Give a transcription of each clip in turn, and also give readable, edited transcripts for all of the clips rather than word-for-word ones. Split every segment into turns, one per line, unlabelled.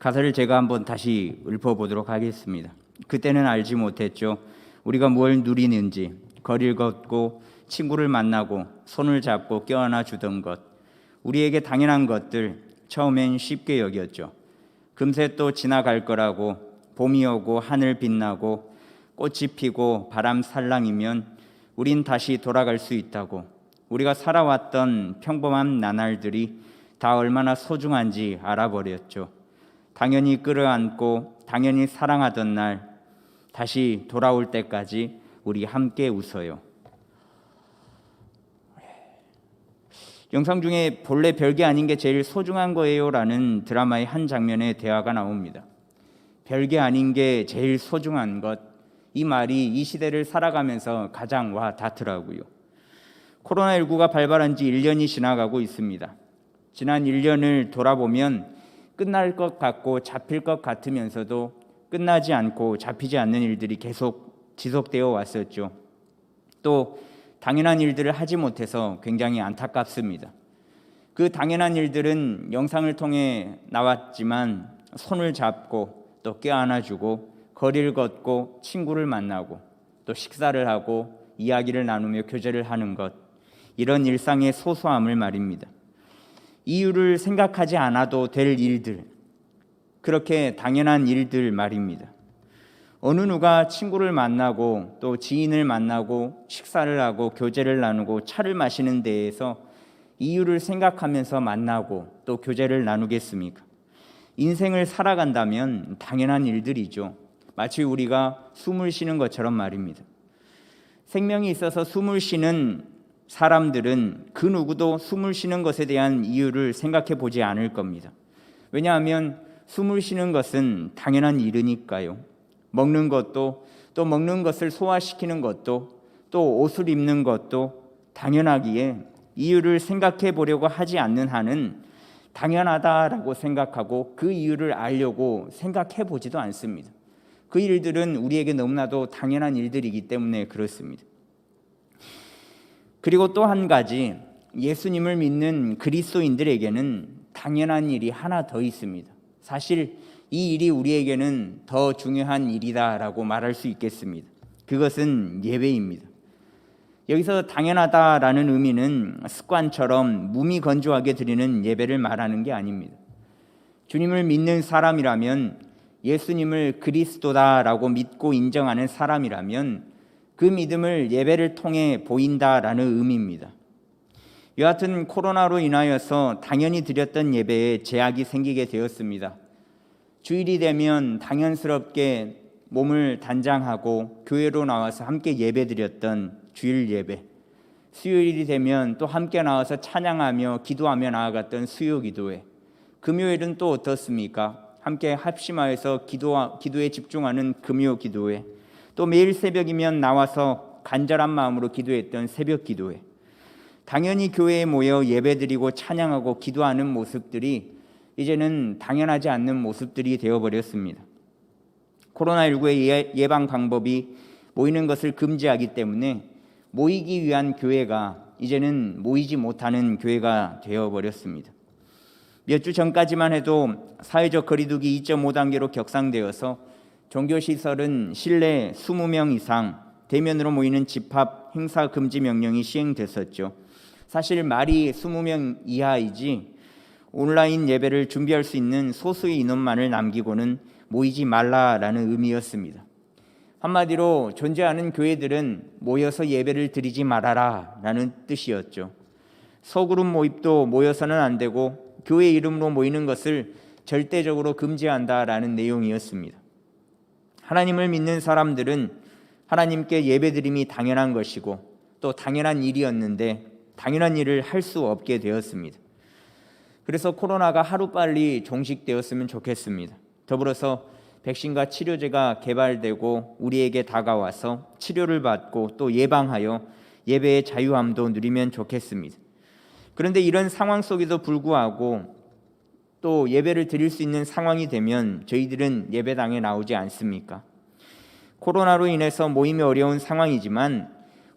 가사를 제가 한번 다시 읊어보도록 하겠습니다. 그때는 알지 못했죠. 우리가 뭘 누리는지, 거리를 걷고 친구를 만나고 손을 잡고 껴안아 주던 것, 우리에게 당연한 것들 처음엔 쉽게 여겼죠. 금세 또 지나갈 거라고, 봄이 오고 하늘 빛나고 꽃이 피고 바람 살랑이면 우린 다시 돌아갈 수 있다고, 우리가 살아왔던 평범한 나날들이 다 얼마나 소중한지 알아버렸죠. 당연히 끌어안고 당연히 사랑하던 날 다시 돌아올 때까지 우리 함께 웃어요. 영상 중에 본래 별게 아닌 게 제일 소중한 거예요 라는 드라마의 한 장면에 대화가 나옵니다. 별게 아닌 게 제일 소중한 것, 이 말이 이 시대를 살아가면서 가장 와 닿더라고요. 코로나19가 발발한 지 1년이 지나가고 있습니다. 지난 1년을 돌아보면 끝날 것 같고 잡힐 것 같으면서도 끝나지 않고 잡히지 않는 일들이 계속 지속되어 왔었죠. 또 당연한 일들을 하지 못해서 굉장히 안타깝습니다. 그 당연한 일들은 영상을 통해 나왔지만 손을 잡고 또 껴안아주고 거리를 걷고 친구를 만나고 또 식사를 하고 이야기를 나누며 교제를 하는 것, 이런 일상의 소소함을 말입니다. 이유를 생각하지 않아도 될 일들, 그렇게 당연한 일들 말입니다. 어느 누가 친구를 만나고 또 지인을 만나고 식사를 하고 교제를 나누고 차를 마시는 데에서 이유를 생각하면서 만나고 또 교제를 나누겠습니까? 인생을 살아간다면 당연한 일들이죠. 마치 우리가 숨을 쉬는 것처럼 말입니다. 생명이 있어서 숨을 쉬는 사람들은 그 누구도 숨을 쉬는 것에 대한 이유를 생각해 보지 않을 겁니다. 왜냐하면 숨을 쉬는 것은 당연한 일이니까요. 먹는 것도, 또 먹는 것을 소화시키는 것도, 또 옷을 입는 것도 당연하기에 이유를 생각해 보려고 하지 않는 한은 당연하다라고 생각하고 그 이유를 알려고 생각해 보지도 않습니다. 그 일들은 우리에게 너무나도 당연한 일들이기 때문에 그렇습니다. 그리고 또 한 가지, 예수님을 믿는 그리스도인들에게는 당연한 일이 하나 더 있습니다. 사실 이 일이 우리에게는 더 중요한 일이다라고 말할 수 있겠습니다. 그것은 예배입니다. 여기서 당연하다라는 의미는 습관처럼 무미건조하게 드리는 예배를 말하는 게 아닙니다. 주님을 믿는 사람이라면, 예수님을 그리스도다라고 믿고 인정하는 사람이라면 그 믿음을 예배를 통해 보인다라는 의미입니다. 여하튼 코로나로 인하여서 당연히 드렸던 예배에 제약이 생기게 되었습니다. 주일이 되면 당연스럽게 몸을 단장하고 교회로 나와서 함께 예배드렸던 주일 예배, 수요일이 되면 또 함께 나와서 찬양하며 기도하며 나아갔던 수요 기도회, 금요일은 또 어떻습니까? 함께 합심하여서 기도에 집중하는 금요 기도회, 또 매일 새벽이면 나와서 간절한 마음으로 기도했던 새벽 기도회, 당연히 교회에 모여 예배드리고 찬양하고 기도하는 모습들이 이제는 당연하지 않는 모습들이 되어버렸습니다. 코로나19의 예방 방법이 모이는 것을 금지하기 때문에 모이기 위한 교회가 이제는 모이지 못하는 교회가 되어버렸습니다. 몇 주 전까지만 해도 사회적 거리두기 2.5단계로 격상되어서 종교시설은 실내 20명 이상, 대면으로 모이는 집합 행사 금지 명령이 시행됐었죠. 사실 말이 20명 이하이지 온라인 예배를 준비할 수 있는 소수의 인원만을 남기고는 모이지 말라라는 의미였습니다. 한마디로 존재하는 교회들은 모여서 예배를 드리지 말아라 라는 뜻이었죠. 소그룹 모임도 모여서는 안 되고 교회 이름으로 모이는 것을 절대적으로 금지한다라는 내용이었습니다. 하나님을 믿는 사람들은 하나님께 예배드림이 당연한 것이고 또 당연한 일이었는데 당연한 일을 할 수 없게 되었습니다. 그래서 코로나가 하루빨리 종식되었으면 좋겠습니다. 더불어서 백신과 치료제가 개발되고 우리에게 다가와서 치료를 받고 또 예방하여 예배의 자유함도 누리면 좋겠습니다. 그런데 이런 상황 속에도 불구하고 또 예배를 드릴 수 있는 상황이 되면 저희들은 예배당에 나오지 않습니까? 코로나로 인해서 모임이 어려운 상황이지만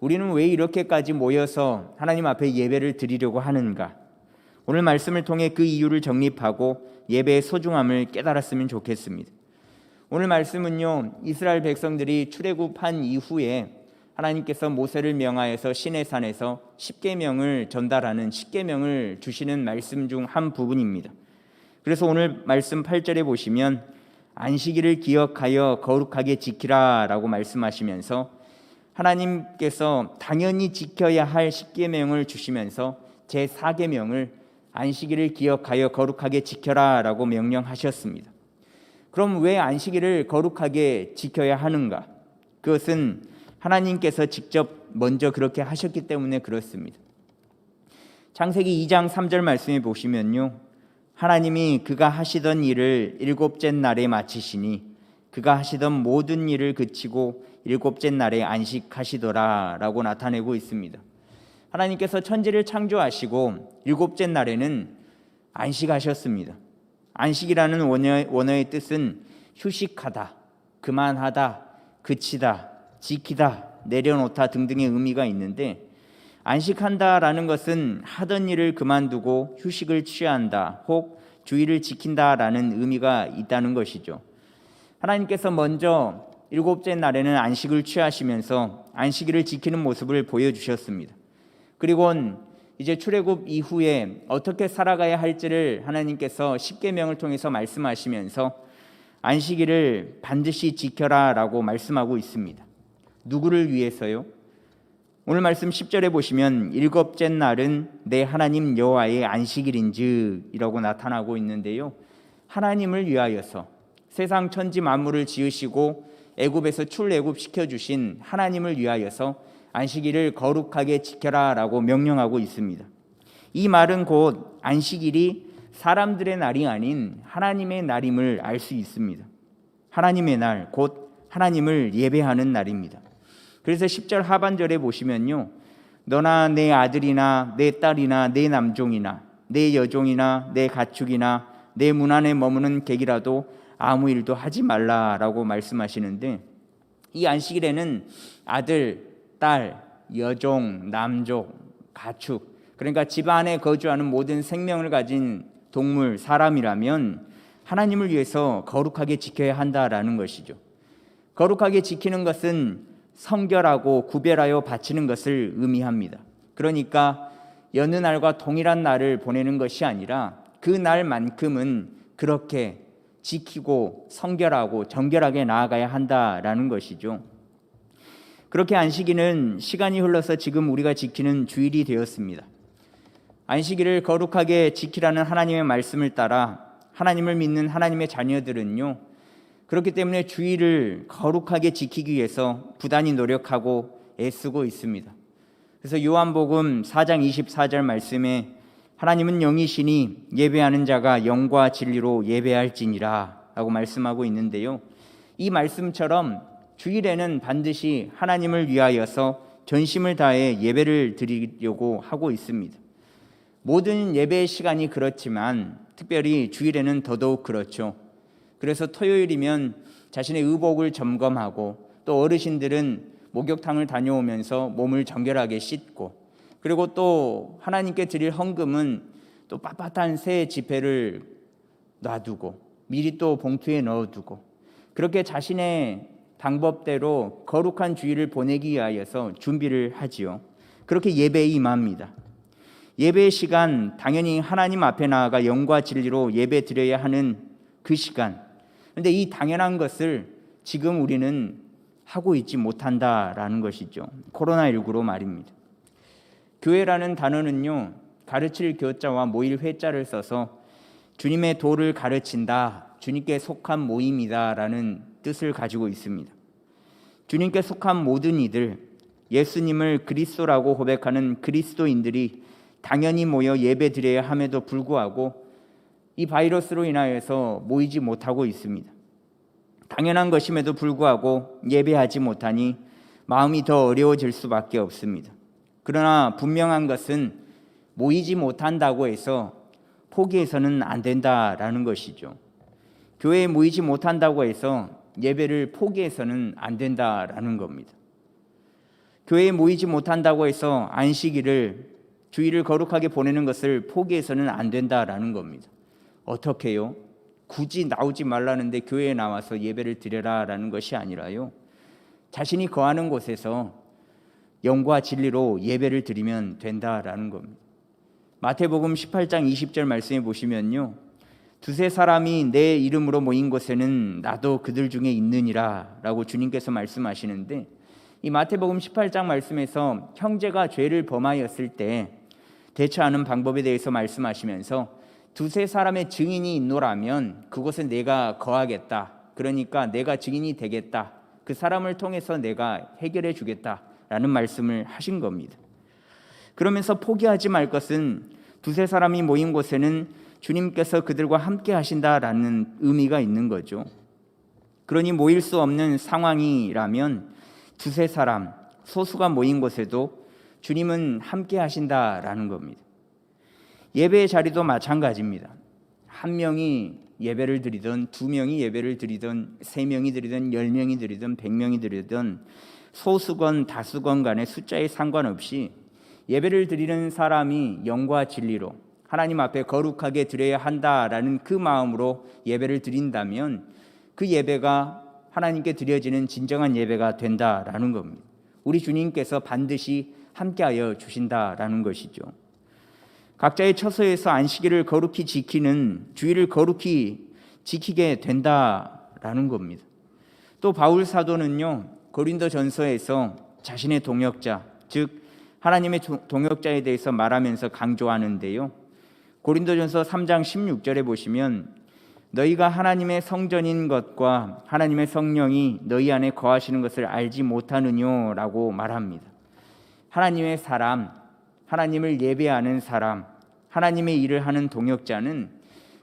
우리는 왜 이렇게까지 모여서 하나님 앞에 예배를 드리려고 하는가? 오늘 말씀을 통해 그 이유를 정립하고 예배의 소중함을 깨달았으면 좋겠습니다. 오늘 말씀은요, 이스라엘 백성들이 출애굽한 이후에 하나님께서 모세를 명하여서 시내산에서 십계명을 전달하는 십계명을 주시는 말씀 중 한 부분입니다. 그래서 오늘 말씀 8절에 보시면 안식일을 기억하여 거룩하게 지키라 라고 말씀하시면서 하나님께서 당연히 지켜야 할 십계명을 주시면서 제4계명을 안식일을 기억하여 거룩하게 지켜라 라고 명령하셨습니다. 그럼 왜 안식일을 거룩하게 지켜야 하는가? 그것은 하나님께서 직접 먼저 그렇게 하셨기 때문에 그렇습니다. 창세기 2장 3절 말씀에 보시면요, 하나님이 그가 하시던 일을 일곱째 날에 마치시니 그가 하시던 모든 일을 그치고 일곱째 날에 안식하시더라 라고 나타내고 있습니다. 하나님께서 천지를 창조하시고 일곱째 날에는 안식하셨습니다. 안식이라는 원어의 뜻은 휴식하다, 그만하다, 그치다, 지키다, 내려놓다 등등의 의미가 있는데, 안식한다라는 것은 하던 일을 그만두고 휴식을 취한다, 혹 주의를 지킨다라는 의미가 있다는 것이죠. 하나님께서 먼저 일곱째 날에는 안식을 취하시면서 안식일을 지키는 모습을 보여주셨습니다. 그리고는 이제 출애굽 이후에 어떻게 살아가야 할지를 하나님께서 십계명을 통해서 말씀하시면서 안식일을 반드시 지켜라 라고 말씀하고 있습니다. 누구를 위해서요? 오늘 말씀 10절에 보시면 일곱째 날은 내 하나님 여호와의 안식일인즉 이라고 나타나고 있는데요, 하나님을 위하여서 세상 천지 만물을 지으시고 애굽에서 출애굽시켜 주신 하나님을 위하여서 안식일을 거룩하게 지켜라 라고 명령하고 있습니다. 이 말은 곧 안식일이 사람들의 날이 아닌 하나님의 날임을 알 수 있습니다. 하나님의 날, 곧 하나님을 예배하는 날입니다. 그래서 10절 하반절에 보시면요, 너나 내 아들이나 내 딸이나 내 남종이나 내 여종이나 내 가축이나 내 문 안에 머무는 객이라도 아무 일도 하지 말라라고 말씀하시는데, 이 안식일에는 아들, 딸, 여종, 남종, 가축, 그러니까 집 안에 거주하는 모든 생명을 가진 동물, 사람이라면 하나님을 위해서 거룩하게 지켜야 한다라는 것이죠. 거룩하게 지키는 것은 성결하고 구별하여 바치는 것을 의미합니다. 그러니까 여느 날과 동일한 날을 보내는 것이 아니라 그 날만큼은 그렇게 지키고 성결하고 정결하게 나아가야 한다라는 것이죠. 그렇게 안식일은 시간이 흘러서 지금 우리가 지키는 주일이 되었습니다. 안식일을 거룩하게 지키라는 하나님의 말씀을 따라 하나님을 믿는 하나님의 자녀들은요, 그렇기 때문에 주일을 거룩하게 지키기 위해서 부단히 노력하고 애쓰고 있습니다. 그래서 요한복음 4장 24절 말씀에 하나님은 영이시니 예배하는 자가 영과 진리로 예배할지니라 라고 말씀하고 있는데요, 이 말씀처럼 주일에는 반드시 하나님을 위하여서 전심을 다해 예배를 드리려고 하고 있습니다. 모든 예배의 시간이 그렇지만 특별히 주일에는 더더욱 그렇죠. 그래서 토요일이면 자신의 의복을 점검하고, 또 어르신들은 목욕탕을 다녀오면서 몸을 정결하게 씻고, 그리고 또 하나님께 드릴 헌금은 또 빳빳한 새 지폐를 놔두고 미리 또 봉투에 넣어두고, 그렇게 자신의 방법대로 거룩한 주일을 보내기 위하여서 준비를 하지요. 그렇게 예배에 임합니다. 예배의 시간, 당연히 하나님 앞에 나아가 영과 진리로 예배 드려야 하는 그 시간, 그런데 이 당연한 것을 지금 우리는 하고 있지 못한다라는 것이죠. 코로나19로 말입니다. 교회라는 단어는요, 가르칠 교자와 모일 회자를 써서 주님의 도를 가르친다, 주님께 속한 모임이다 라는 뜻을 가지고 있습니다. 주님께 속한 모든 이들, 예수님을 그리스도라고 고백하는 그리스도인들이 당연히 모여 예배 드려야 함에도 불구하고 이 바이러스로 인하여서 모이지 못하고 있습니다. 당연한 것임에도 불구하고 예배하지 못하니 마음이 더 어려워질 수밖에 없습니다. 그러나 분명한 것은 모이지 못한다고 해서 포기해서는 안 된다라는 것이죠. 교회에 모이지 못한다고 해서 예배를 포기해서는 안 된다라는 겁니다. 교회에 모이지 못한다고 해서 안식일을 주일을 거룩하게 보내는 것을 포기해서는 안 된다라는 겁니다. 어떻게요? 굳이 나오지 말라는데 교회에 나와서 예배를 드려라라는 것이 아니라요, 자신이 거하는 곳에서 영과 진리로 예배를 드리면 된다라는 겁니다. 마태복음 18장 20절 말씀에 보시면요, 두세 사람이 내 이름으로 모인 곳에는 나도 그들 중에 있느니라 라고 주님께서 말씀하시는데, 이 마태복음 18장 말씀에서 형제가 죄를 범하였을 때 대처하는 방법에 대해서 말씀하시면서 두세 사람의 증인이 있노라면 그곳에 내가 거하겠다, 그러니까 내가 증인이 되겠다, 그 사람을 통해서 내가 해결해 주겠다라는 말씀을 하신 겁니다. 그러면서 포기하지 말 것은 두세 사람이 모인 곳에는 주님께서 그들과 함께 하신다라는 의미가 있는 거죠. 그러니 모일 수 없는 상황이라면 두세 사람, 소수가 모인 곳에도 주님은 함께 하신다라는 겁니다. 예배의 자리도 마찬가지입니다. 한 명이 예배를 드리든, 두 명이 예배를 드리든, 세 명이 드리든, 10명이 드리든, 100명이 드리든, 소수건 다수건 간의 숫자에 상관없이 예배를 드리는 사람이 영과 진리로 하나님 앞에 거룩하게 드려야 한다라는 그 마음으로 예배를 드린다면 그 예배가 하나님께 드려지는 진정한 예배가 된다라는 겁니다. 우리 주님께서 반드시 함께하여 주신다라는 것이죠. 각자의 처소에서 안식일을 거룩히 지키는, 주일을 거룩히 지키게 된다라는 겁니다. 또 바울 사도는요, 고린도전서에서 자신의 동역자, 즉 하나님의 동역자에 대해서 말하면서 강조하는데요, 고린도전서 3장 16절에 보시면 너희가 하나님의 성전인 것과 하나님의 성령이 너희 안에 거하시는 것을 알지 못하느뇨라고 말합니다. 하나님의 사람, 하나님을 예배하는 사람, 하나님의 일을 하는 동역자는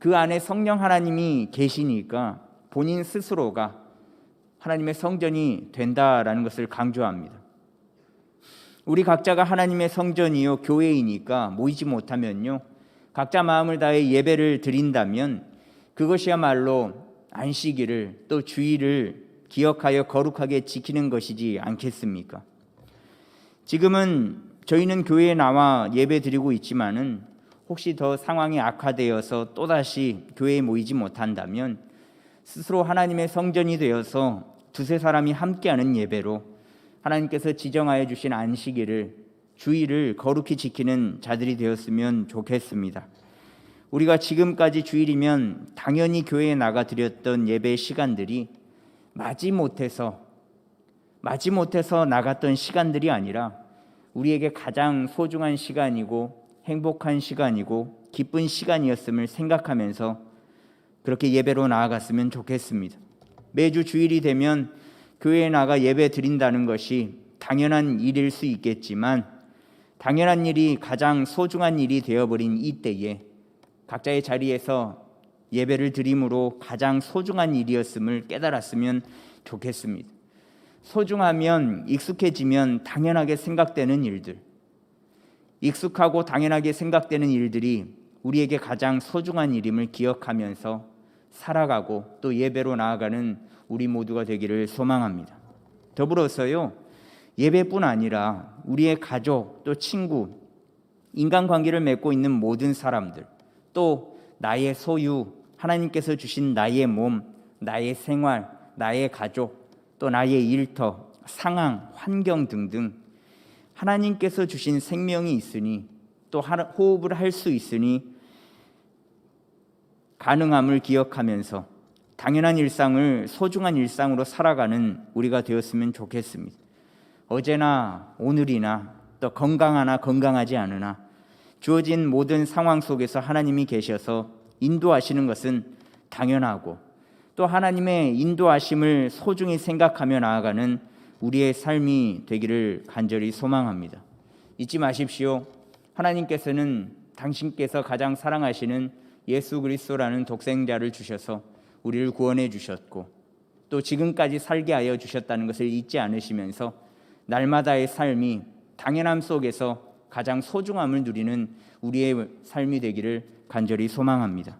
그 안에 성령 하나님이 계시니까 본인 스스로가 하나님의 성전이 된다라는 것을 강조합니다. 우리 각자가 하나님의 성전이요 교회이니까 모이지 못하면요, 각자 마음을 다해 예배를 드린다면 그것이야말로 안식일을, 또 주일을 기억하여 거룩하게 지키는 것이지 않겠습니까? 지금은 저희는 교회에 나와 예배 드리고 있지만은 혹시 더 상황이 악화되어서 또다시 교회에 모이지 못한다면 스스로 하나님의 성전이 되어서 두세 사람이 함께하는 예배로 하나님께서 지정하여 주신 안식일을, 주일을 거룩히 지키는 자들이 되었으면 좋겠습니다. 우리가 지금까지 주일이면 당연히 교회에 나가 드렸던 예배의 시간들이 마지못해서 나갔던 시간들이 아니라 우리에게 가장 소중한 시간이고 행복한 시간이고 기쁜 시간이었음을 생각하면서 그렇게 예배로 나아갔으면 좋겠습니다. 매주 주일이 되면 교회에 나가 예배 드린다는 것이 당연한 일일 수 있겠지만, 당연한 일이 가장 소중한 일이 되어버린 이때에 각자의 자리에서 예배를 드림으로 가장 소중한 일이었음을 깨달았으면 좋겠습니다. 소중하면, 익숙해지면 당연하게 생각되는 일들, 익숙하고 당연하게 생각되는 일들이 우리에게 가장 소중한 일임을 기억하면서 살아가고 또 예배로 나아가는 우리 모두가 되기를 소망합니다. 더불어서요, 예배뿐 아니라 우리의 가족, 또 친구, 인간관계를 맺고 있는 모든 사람들, 또 나의 소유, 하나님께서 주신 나의 몸, 나의 생활, 나의 가족, 또 나의 일터, 상황, 환경 등등 하나님께서 주신 생명이 있으니, 또 호흡을 할 수 있으니 가능함을 기억하면서 당연한 일상을 소중한 일상으로 살아가는 우리가 되었으면 좋겠습니다. 어제나 오늘이나 또 건강하나 건강하지 않으나 주어진 모든 상황 속에서 하나님이 계셔서 인도하시는 것은 당연하고, 또 하나님의 인도하심을 소중히 생각하며 나아가는 우리의 삶이 되기를 간절히 소망합니다. 잊지 마십시오. 하나님께서는 당신께서 가장 사랑하시는 예수 그리스도라는 독생자를 주셔서 우리를 구원해 주셨고, 또 지금까지 살게 하여 주셨다는 것을 잊지 않으시면서 날마다의 삶이 당연함 속에서 가장 소중함을 누리는 우리의 삶이 되기를 간절히 소망합니다.